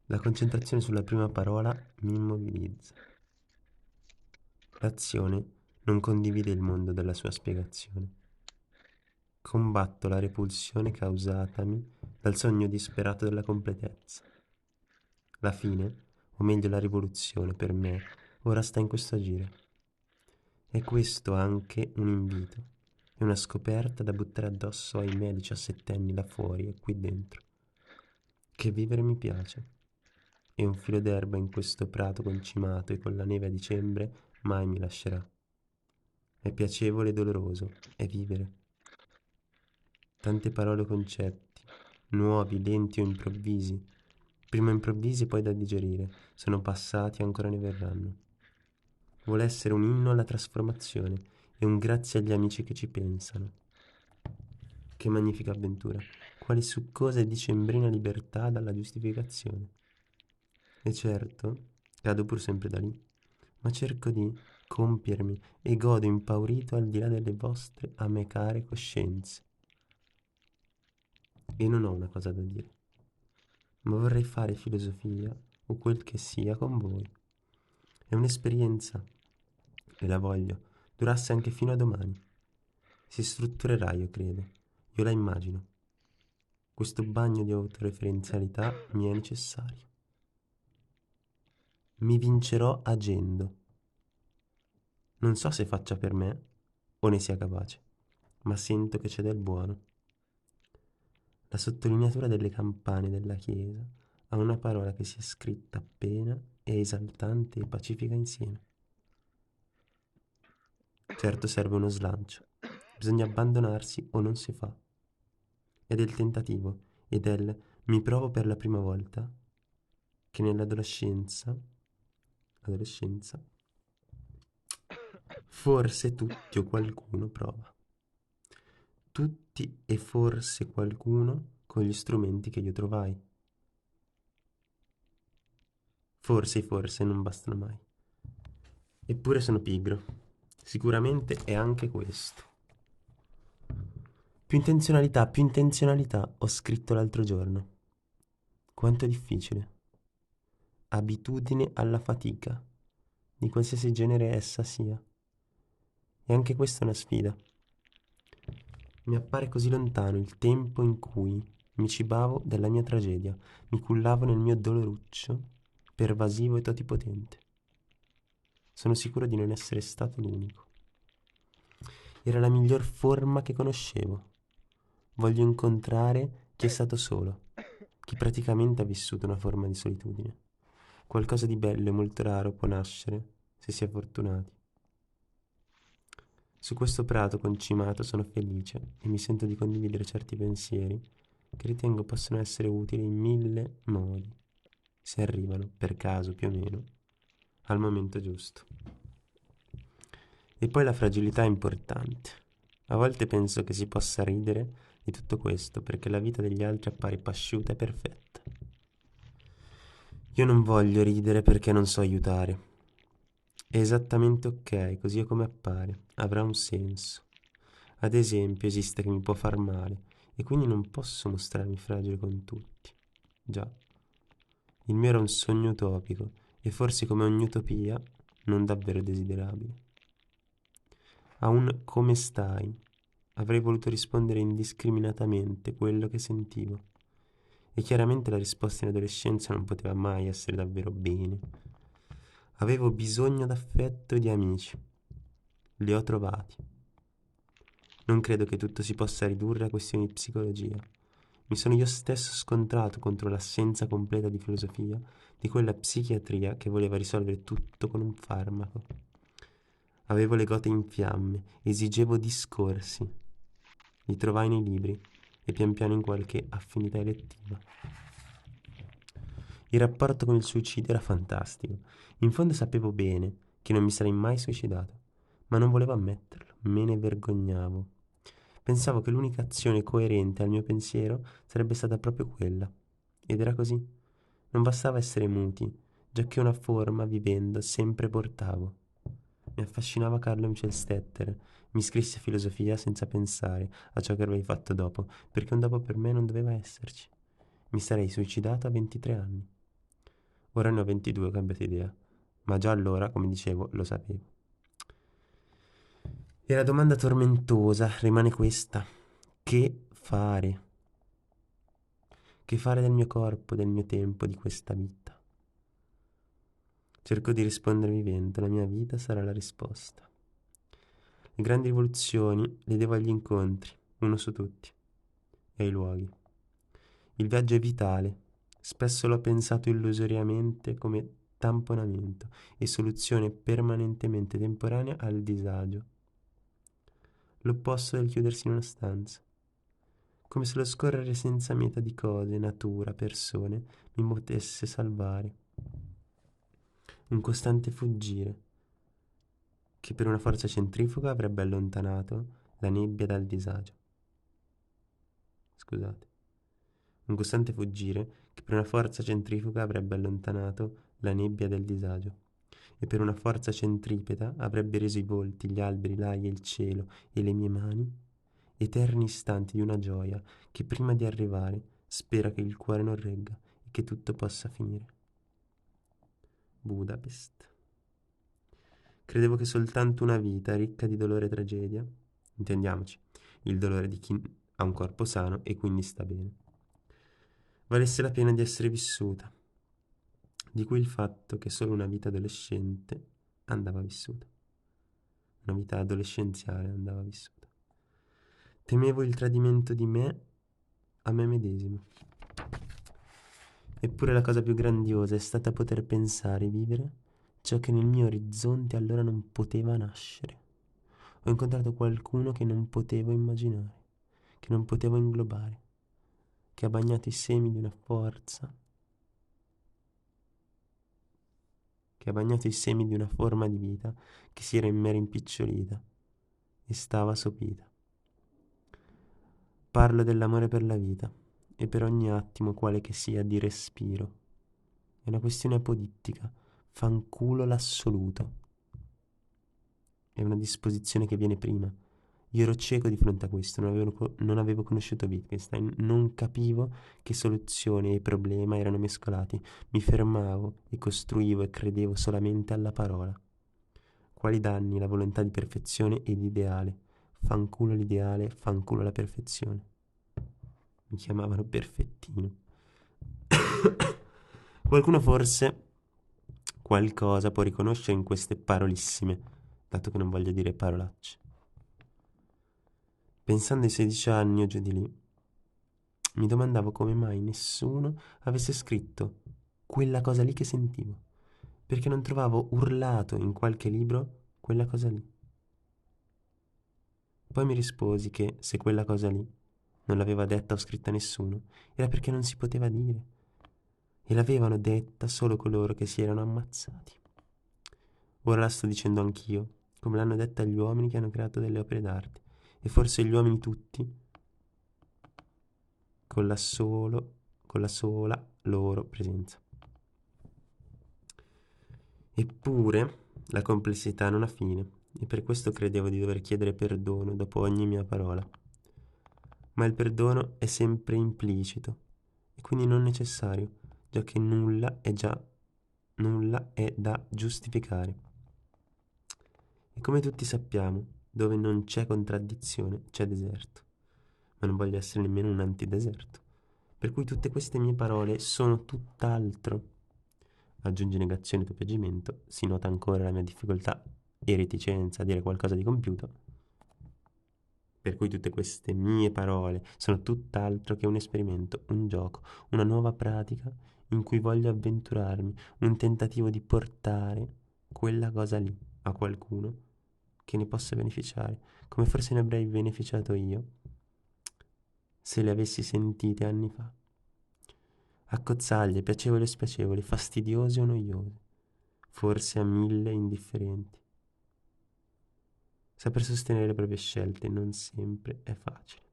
La concentrazione sulla prima parola mi immobilizza. L'azione non condivide il mondo della sua spiegazione. Combatto la repulsione causatami dal sogno disperato della completezza. La fine, o meglio la rivoluzione per me, ora sta in questo agire. È questo anche un invito, è una scoperta da buttare addosso ai miei 17 anni là fuori e qui dentro. Che vivere mi piace, e un filo d'erba in questo prato concimato e con la neve a dicembre mai mi lascerà. È piacevole e doloroso, è vivere. Tante parole o concetti, nuovi, lenti o improvvisi, prima improvvisi e poi da digerire, sono passati e ancora ne verranno. Vuole essere un inno alla trasformazione e un grazie agli amici che ci pensano. Che magnifica avventura, quale succosa e dicembrina libertà dalla giustificazione. E certo, cado pur sempre da lì, ma cerco di compiermi e godo impaurito al di là delle vostre a me care coscienze. E non ho una cosa da dire, ma vorrei fare filosofia o quel che sia con voi. È un'esperienza, e la voglio, durasse anche fino a domani. Si strutturerà, io credo, io la immagino. Questo bagno di autoreferenzialità mi è necessario. Mi vincerò agendo. Non so se faccia per me o ne sia capace, ma sento che c'è del buono. La sottolineatura delle campane della chiesa ha una parola che si è scritta appena, è esaltante e pacifica insieme. Certo serve uno slancio, bisogna abbandonarsi o non si fa. È del tentativo e del mi provo per la prima volta che adolescenza, forse tutti o qualcuno prova. Tutti e forse qualcuno con gli strumenti che io trovai. Forse i forse non bastano mai. Eppure sono pigro. Sicuramente è anche questo. Più intenzionalità, ho scritto l'altro giorno. Quanto è difficile. Abitudine alla fatica, di qualsiasi genere essa sia. E anche questa è una sfida. Mi appare così lontano il tempo in cui mi cibavo della mia tragedia, mi cullavo nel mio doloruccio, pervasivo e totipotente. Sono sicuro di non essere stato l'unico. Era la miglior forma che conoscevo. Voglio incontrare chi è stato solo, chi praticamente ha vissuto una forma di solitudine. Qualcosa di bello e molto raro può nascere se si è fortunati. Su questo prato concimato sono felice e mi sento di condividere certi pensieri che ritengo possono essere utili in 1000 modi, se arrivano, per caso più o meno, al momento giusto. E poi la fragilità è importante. A volte penso che si possa ridere di tutto questo perché la vita degli altri appare pasciuta e perfetta. Io non voglio ridere perché non so aiutare. È esattamente ok, così è come appare, avrà un senso. Ad esempio, esiste che mi può far male e quindi non posso mostrarmi fragile con tutti. Già, il mio era un sogno utopico e forse come ogni utopia non davvero desiderabile. A un come stai avrei voluto rispondere indiscriminatamente quello che sentivo. E chiaramente la risposta in adolescenza non poteva mai essere davvero bene. Avevo bisogno d'affetto e di amici. Li ho trovati. Non credo che tutto si possa ridurre a questioni di psicologia. Mi sono io stesso scontrato contro l'assenza completa di filosofia di quella psichiatria che voleva risolvere tutto con un farmaco. Avevo le gote in fiamme, esigevo discorsi. Li trovai nei libri e pian piano in qualche affinità elettiva. Il rapporto con il suicidio era fantastico. In fondo sapevo bene che non mi sarei mai suicidato, ma non volevo ammetterlo, me ne vergognavo. Pensavo che l'unica azione coerente al mio pensiero sarebbe stata proprio quella. Ed era così. Non bastava essere muti, giacché una forma, vivendo, sempre portavo. Mi affascinava Carlo Michelstetter. Mi iscrissi a filosofia senza pensare a ciò che avrei fatto dopo, perché un dopo per me non doveva esserci. Mi sarei suicidato a 23 anni. Ora ne ho 22, ho cambiato idea. Ma già allora, come dicevo, lo sapevo. E la domanda tormentosa rimane questa. Che fare? Che fare del mio corpo, del mio tempo, di questa vita? Cerco di rispondere vivendo, la mia vita sarà la risposta. Le grandi rivoluzioni le devo agli incontri, uno su tutti, e ai luoghi. Il viaggio è vitale, spesso l'ho pensato illusoriamente come tamponamento e soluzione permanentemente temporanea al disagio. L'opposto del chiudersi in una stanza, come se lo scorrere senza meta di cose, natura, persone mi potesse salvare. Un costante fuggire, che per una forza centrifuga avrebbe allontanato la nebbia dal disagio. Scusate. Un costante fuggire che per una forza centrifuga avrebbe allontanato la nebbia del disagio e per una forza centripeta avrebbe reso i volti, gli alberi, l'aria, il cielo e le mie mani eterni istanti di una gioia che prima di arrivare spera che il cuore non regga e che tutto possa finire. Budapest. Credevo che soltanto una vita ricca di dolore e tragedia, intendiamoci, il dolore di chi ha un corpo sano e quindi sta bene, valesse la pena di essere vissuta, di cui il fatto che solo una vita adolescente andava vissuta, una vita adolescenziale andava vissuta. Temevo il tradimento di me a me medesimo. Eppure la cosa più grandiosa è stata poter pensare e vivere ciò che nel mio orizzonte allora non poteva nascere. Ho incontrato qualcuno che non potevo immaginare, che non potevo inglobare, che ha bagnato i semi di una forza, che ha bagnato i semi di una forma di vita che si era in me rimpicciolita e stava sopita. Parlo dell'amore per la vita e per ogni attimo, quale che sia, di respiro. È una questione apodittica, fanculo l'assoluto. È una disposizione che viene prima. Io ero cieco di fronte a questo, non avevo conosciuto Wittgenstein, non capivo che soluzione e problema erano mescolati. Mi fermavo e costruivo e credevo solamente alla parola. Quali danni la volontà di perfezione e di ideale. Fanculo l'ideale, fanculo la perfezione. Mi chiamavano perfettino. Qualcuno forse qualcosa può riconoscere in queste parolissime, dato che non voglio dire parolacce. Pensando ai 16 anni o giù di lì, mi domandavo come mai nessuno avesse scritto quella cosa lì che sentivo, perché non trovavo urlato in qualche libro quella cosa lì. Poi mi risposi che se quella cosa lì non l'aveva detta o scritta nessuno, era perché non si poteva dire, e l'avevano detta solo coloro che si erano ammazzati. Ora la sto dicendo anch'io, come l'hanno detta gli uomini che hanno creato delle opere d'arte, e forse gli uomini tutti, con la sola loro presenza. Eppure la complessità non ha fine, e per questo credevo di dover chiedere perdono dopo ogni mia parola. Ma il perdono è sempre implicito, e quindi non necessario, già che nulla è da giustificare. E come tutti sappiamo, dove non c'è contraddizione c'è deserto, ma non voglio essere nemmeno un antideserto. Per cui tutte queste mie parole sono tutt'altro. Aggiungi negazione e doppiaggiamento, si nota ancora la mia difficoltà e reticenza a dire qualcosa di compiuto. Per cui tutte queste mie parole sono tutt'altro che un esperimento, un gioco, una nuova pratica in cui voglio avventurarmi, un tentativo di portare quella cosa lì a qualcuno che ne possa beneficiare, come forse ne avrei beneficiato io se le avessi sentite anni fa. Accozzaglie, piacevoli o spiacevoli, fastidiose o noiose, forse a mille indifferenti. Saper sostenere le proprie scelte non sempre è facile,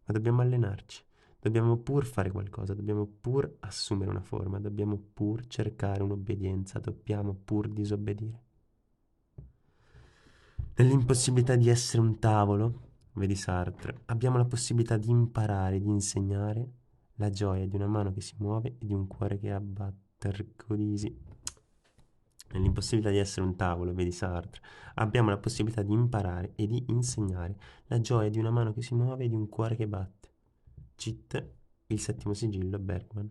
ma dobbiamo allenarci, dobbiamo pur fare qualcosa, dobbiamo pur assumere una forma, dobbiamo pur cercare un'obbedienza, dobbiamo pur disobbedire. Nell'impossibilità di essere un tavolo, vedi Sartre, abbiamo la possibilità di imparare, di insegnare la gioia di una mano che si muove e di un cuore che batte. Tarcodisi. Nell'impossibilità di essere un tavolo, vedi Sartre, abbiamo la possibilità di imparare e di insegnare la gioia di una mano che si muove e di un cuore che batte. Cit, il settimo sigillo, Bergman.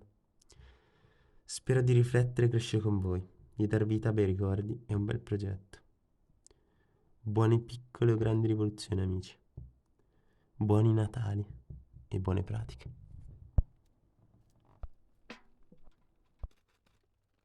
Spero di riflettere e crescere con voi, di dar vita a bei ricordi e un bel progetto. Buone piccole o grandi rivoluzioni, amici. Buoni Natali e buone pratiche.